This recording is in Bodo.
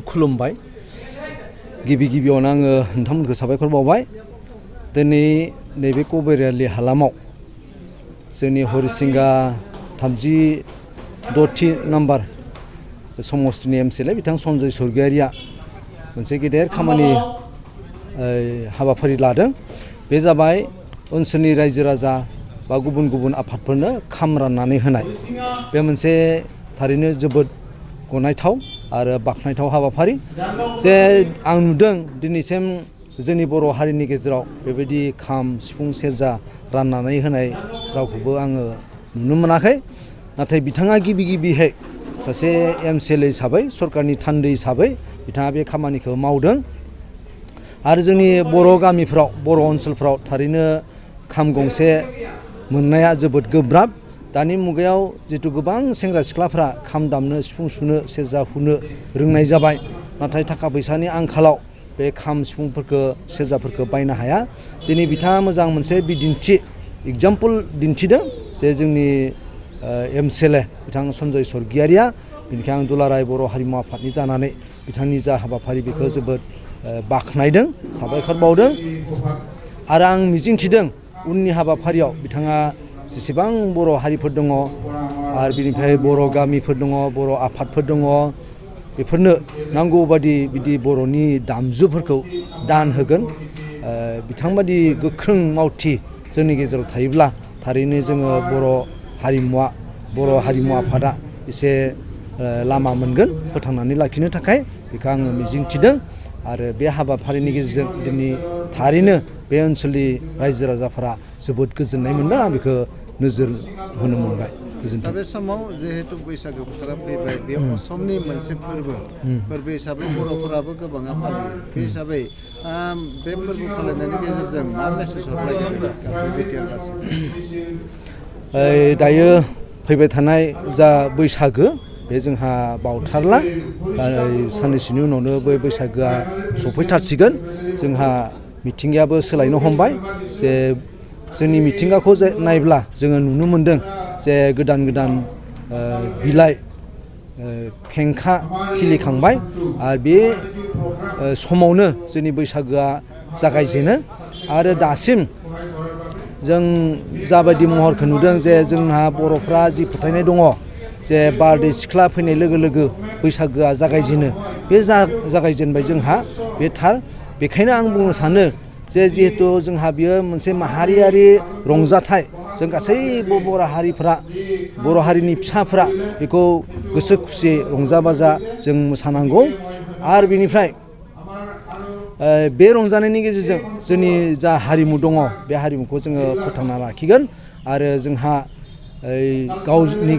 खुलुमबाय गिबियावनो आङो नोंथांमोनखौ साबायखर बावबाय दिनै नैबे कबेरियालि हालामाव जोंनि हरिसिंगा 36थि नाम्बार समस्तिनि एमसिएलए बिथां सन्जय स्वर्गियारिया मोनसे गेदेर खामानि हाबाफारि लादों। बे जाबाय ओनसोलनि रायजो राजा बा गुबुन आफादफोरनो खाम राननानै होनाय। बे मोनसे थारैनो जोबोद गनायथाव आरो बाख्नायथाव हाबाफारि जे आं नुदों दिनैसिम जोंनि बर' हारिनि गेजेराव बेबायदि खाम सिफुं सेरजा राननानै होनाय रावखौबो आङो नुनो मोनाखै। नाथाय बिथाङा गिबियै सासे एमसिएलए हिसाबै सरकारनि थान्दै हिसाबै बिथाङा बे खामानिखौ मावदों आरो जोंनि बर' गामिफ्राव बर' ओनसोलफ्राव थारैनो खाम गंसे मोननाया जोबोद गोब्राब। दानि मुगायाव जितु गोबां सेंग्रा सिख्लाफ्रा खाम दामनो सिफुं सुनो सेरजा हुनो रोंनाय जाबाय, नाथाय थाखा फैसानि आंखालाव बे खाम सिफुंफोरखौ सेरजाफोरखौ बायनो हाया। दिनै बिथाङा मोजां मोनसे बिदिन्थि एग्जाम्पल दिन्थिदों जे जोंनि एमसिएलए बिथां सन्जय स्वर्गियारिया। बेनिखायनो आं दुलाराय बर' हारिमु आफादनि जानानै बिथांनि जा हाबाफारि बेखौ जोबोद बाख्नायदों, साबायखर बावदों आरो आं मिजिंथिदों उननि हाबाफारियाव बिथाङा जेसेबां बर' हारिफोर दङ आरो बिनिफ्राय बर' गामिफोर दङ, बर' आफादफोर दङ, बेफोरनो नांगौ बादि बिदि बर'नि दामजुफोरखौ दान होगोन। बिथांबादि गोख्रों मावथि जोंनि गेजेराव थायोब्ला थारैनो जोङो बर' हारिमु आफादा एसे लामा मोनगोन फोथांनानै लाखिनो थाखाय। बेखौ आङो मिजिंथिदों आरो बे हाबाफारिनि गेजेरजों दिनै थारैनो बे ओनसोलनि रायजो राजाफोरा जोबोद गोजोननाय मोनदों। आं बेखौ नोजोर होनो मोनबाय। दा बे समाव जिहेतु बैसागो बोथोरा फैबाय, बे असमनि मोनसे फोरबो हिसाबै बर'फोराबो गोबाङा फालियो। बे हिसाबै बे फोरबो फालिनायनि गेजेरजों मा मेसेज हरलायगोन गासै बिटिआरआसो? दायो फैबाय थानाय जा बैसागो बे जोंहा बावथारला, साननैसोनि उनावनो बे बैसागोआ सफैथारसिगोन। जोंहा मिथिंगायाबो सोलायनो हमबाय जे जोंनि मिथिंगाखौ नायब्ला जोङो नुनो मोनदों जे गोदान बिलाइ फेंखा खिलिखांबाय आरो बे समावनो जोंनि बैसागोआ जागायजेनो आरो दासिम जों जाबायदि महरखौ नुदों जे जोंहा बर'फ्रा जि फोथायनाय दङ जे बारदै सिख्ला फैनाय लोगो लोगो बैसागोआ जागायजेनो, बे जागायजेनबाय जोंहा बे थार। बेखायनो आं बुंनो सानो जे जिहेतु जोंहा बियो मोनसे माहारियारि रंजाथाइ, जों गासैबो बर' हारिनि फिसाफ्रा बेखौ गोसो खुसियै रंजा बाजा जों मोसानांगौ आरो बेनिफ्राय बे रंजानायनि गेजेरजों जोंनि जा हारिमु दङ बे हारिमुखौ जोङो फोथांना लाखिगोन आरो जोंहा गावनि